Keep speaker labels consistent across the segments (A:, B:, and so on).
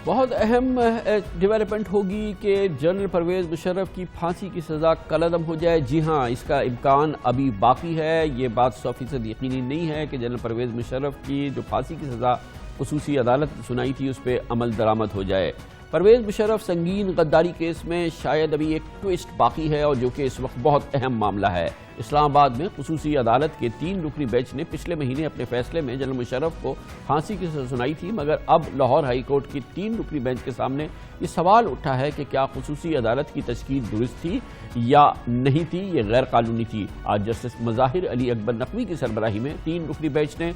A: بہت اہم ڈیولپمنٹ ہوگی کہ جنرل پرویز مشرف کی پھانسی کی سزا کالعدم ہو جائے. جی ہاں، اس کا امکان ابھی باقی ہے. یہ بات 100% یقینی نہیں ہے کہ جنرل پرویز مشرف کی جو پھانسی کی سزا خصوصی عدالت سنائی تھی اس پہ عمل درآمد ہو جائے. پرویز مشرف سنگین غداری کیس میں شاید ابھی ایک ٹوئسٹ باقی ہے، اور جو کہ اس وقت بہت اہم معاملہ ہے. اسلام آباد میں خصوصی عدالت کے 3 رکنی بینچ نے پچھلے مہینے اپنے فیصلے میں جنرل مشرف کو پھانسی کی سزا سنائی تھی، مگر اب لاہور ہائی کورٹ کی 3 رکنی بینچ کے سامنے یہ سوال اٹھا ہے کہ کیا خصوصی عدالت کی تشکیل درست تھی یا نہیں تھی، یہ غیر قانونی تھی. آج جسٹس مظاہر علی اکبر نقوی کی سربراہی میں 3 رکنی بینچ نے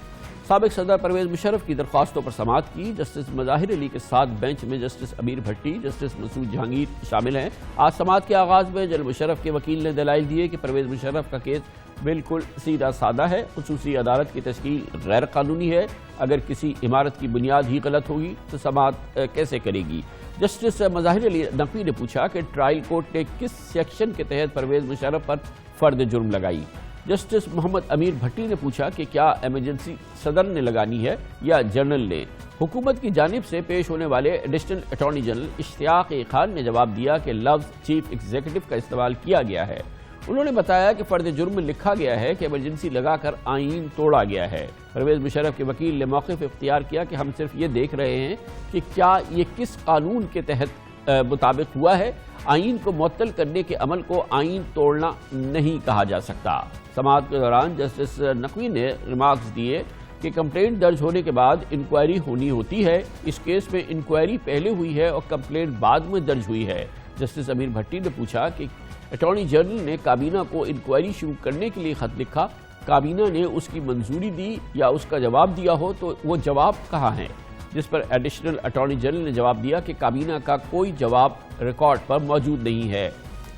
A: سابق صدر پرویز مشرف کی درخواستوں پر سماعت کی. جسٹس مظاہر علی کے ساتھ بینچ میں جسٹس امیر بھٹی، جسٹس مسعود جہانگیر شامل ہیں. آج سماعت کے آغاز میں جنرل مشرف کے وکیل نے دلائل دیے کہ پرویز مشرف کا کیس بالکل سیدھا سادہ ہے. خصوصی عدالت کی تشکیل غیر قانونی ہے. اگر کسی عمارت کی بنیاد ہی غلط ہوگی تو سماعت کیسے کرے گی. جسٹس مظاہر علی نقوی نے پوچھا کہ ٹرائل کورٹ نے کس سیکشن کے تحت پرویز مشرف پر فرد جرم لگائی. جسٹس محمد امیر بھٹی نے پوچھا کہ کیا ایمرجنسی صدر نے لگانی ہے یا جنرل نے. حکومت کی جانب سے پیش ہونے والے ایڈیشنل اٹارنی جنرل اشتیاق خان نے جواب دیا کہ لفظ چیف ایگزیکٹو کا استعمال کیا گیا ہے. انہوں نے بتایا کہ فرد جرم میں لکھا گیا ہے کہ ایمرجنسی لگا کر آئین توڑا گیا ہے. پرویز مشرف کے وکیل نے موقف اختیار کیا کہ ہم صرف یہ دیکھ رہے ہیں کہ کیا یہ کس قانون کے تحت مطابق ہوا ہے. آئین کو معطل کرنے کے عمل کو آئین توڑنا نہیں کہا جا سکتا. سماعت کے دوران جسٹس نقوی نے ریمارکس دیے کہ کمپلینٹ درج ہونے کے بعد انکوائری ہونی ہوتی ہے. اس کیس میں انکوائری پہلے ہوئی ہے اور کمپلینٹ بعد میں درج ہوئی ہے. جسٹس امیر بھٹی نے پوچھا کہ اٹارنی جنرل نے کابینہ کو انکوائری شروع کرنے کے لیے خط لکھا، کابینہ نے اس کی منظوری دی یا اس کا جواب دیا ہو تو وہ جواب کہاں ہے، جس پر ایڈیشنل اٹارنی جنرل نے جواب دیا کہ کابینہ کا کوئی جواب ریکارڈ پر موجود نہیں ہے.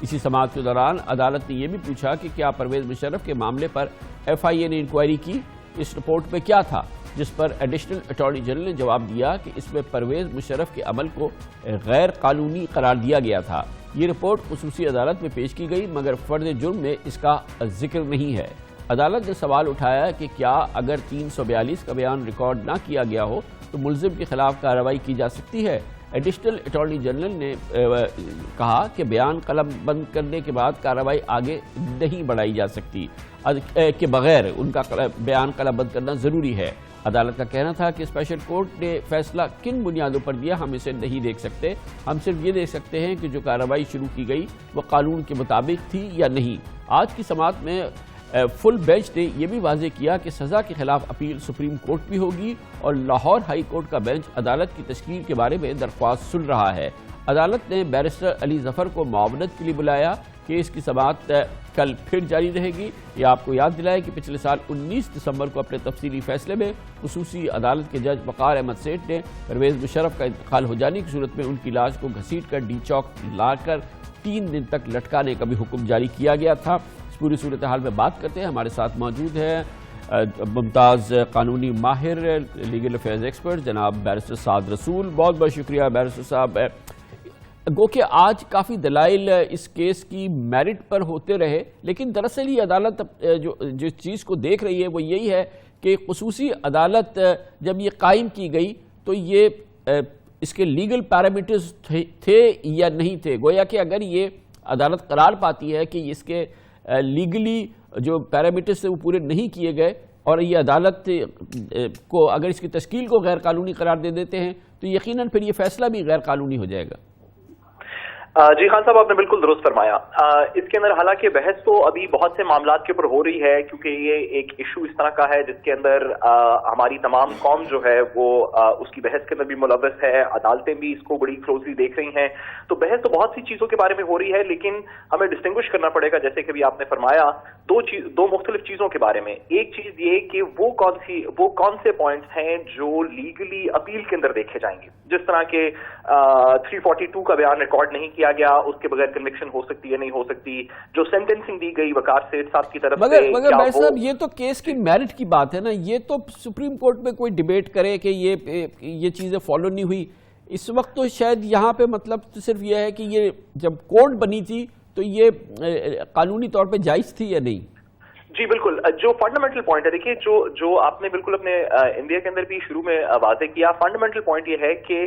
A: اسی سماعت کے دوران عدالت نے یہ بھی پوچھا کہ کیا پرویز مشرف کے معاملے پر ایف آئی اے نے انکوائری کی، اس رپورٹ میں کیا تھا، جس پر ایڈیشنل اٹارنی جنرل نے جواب دیا کہ اس میں پرویز مشرف کے عمل کو غیر قانونی قرار دیا گیا تھا. یہ رپورٹ خصوصی عدالت میں پیش کی گئی مگر فرد جرم میں اس کا ذکر نہیں ہے. عدالت نے سوال اٹھایا کہ کیا اگر 342 کا بیان ریکارڈ نہ کیا گیا ہو تو ملزم کے خلاف کارروائی کی جا سکتی ہے. ایڈیشنل اٹارنی جنرل نے کہا کہ بیان قلم بند کرنے کے بعد کارروائی آگے نہیں بڑھائی جا سکتی، کہ بغیر ان کا بیان قلم بند کرنا ضروری ہے. عدالت کا کہنا تھا کہ اسپیشل کورٹ نے فیصلہ کن بنیادوں پر دیا ہم اسے نہیں دیکھ سکتے. ہم صرف یہ دیکھ سکتے ہیں کہ جو کارروائی شروع کی گئی وہ قانون کے مطابق تھی یا نہیں. آج کی سماعت میں فل بینچ نے یہ بھی واضح کیا کہ سزا کے خلاف اپیل سپریم کورٹ بھی ہوگی اور لاہور ہائی کورٹ کا بینچ عدالت کی تشکیل کے بارے میں درخواست سن رہا ہے. عدالت نے بیرسٹر علی ظفر کو معاونت کے لیے بلایا. کیس کی سماعت کل پھر جاری رہے گی. یہ آپ کو یاد دلائے کہ پچھلے سال 19 دسمبر کو اپنے تفصیلی فیصلے میں خصوصی عدالت کے جج وقار احمد سیٹھ نے پرویز مشرف کا انتقال ہو جانے کی صورت میں ان کی لاش کو گھسیٹ کر ڈی چوک لا کر 3 دن تک لٹکانے کا بھی حکم جاری کیا گیا تھا. اس پوری صورتحال میں بات کرتے ہیں. ہمارے ساتھ موجود ہیں ممتاز قانونی ماہر لیگل افیئرز ایکسپرٹ جناب بیرسٹر سعد رسول. بہت بہت شکریہ بیرسٹر صاحب. گو کہ آج کافی دلائل اس کیس کی میرٹ پر ہوتے رہے، لیکن دراصل یہ عدالت جو چیز کو دیکھ رہی ہے وہ یہی ہے کہ خصوصی عدالت جب یہ قائم کی گئی تو یہ اس کے لیگل پیرامیٹرز تھے یا نہیں تھے. گویا کہ اگر یہ عدالت قرار پاتی ہے کہ اس کے لیگلی جو پیرامیٹرز تھے وہ پورے نہیں کیے گئے اور یہ عدالت کو اگر اس کی تشکیل کو غیر قانونی قرار دے دیتے ہیں تو یقیناً پھر یہ فیصلہ بھی غیر قانونی ہو جائے گا.
B: جی خان صاحب، آپ نے بالکل درست فرمایا. اس کے اندر حالانکہ بحث تو ابھی بہت سے معاملات کے اوپر ہو رہی ہے کیونکہ یہ ایک ایشو اس طرح کا ہے جس کے اندر ہماری تمام قوم جو ہے وہ اس کی بحث کے اندر بھی ملوث ہے. عدالتیں بھی اس کو بڑی کلوزلی دیکھ رہی ہیں. تو بحث تو بہت سی چیزوں کے بارے میں ہو رہی ہے، لیکن ہمیں ڈسٹنگوش کرنا پڑے گا جیسے کہ بھی آپ نے فرمایا دو مختلف چیزوں کے بارے میں. ایک چیز یہ کہ وہ کون سے پوائنٹس ہیں جو لیگلی اپیل کے اندر دیکھے جائیں گے. جس طرح کے 342 کا بیان ریکارڈ نہیں کیا گیا، اس کے بغیر کنوکشن ہو سکتی ہے نہیں ہو سکتی. جو سینٹنسنگ دی گئی وقار سیٹھ صاحب کی طرف سے،
A: مگر بھائی صاحب یہ تو کیس کی میرٹ کی بات ہے نا. یہ تو سپریم کورٹ میں کوئی ڈیبیٹ کرے کہ یہ چیزیں فالو نہیں ہوئی. اس وقت تو شاید یہاں پہ مطلب صرف یہ ہے کہ یہ جب کورٹ بنی تھی تو یہ قانونی طور پہ جائز تھی یا نہیں.
B: جی بالکل. جو فنڈامنٹل پوائنٹ ہے، دیکھیے جو آپ نے بالکل اپنے انڈیا کے اندر بھی شروع میں واضح کیا، فنڈامنٹل پوائنٹ یہ ہے کہ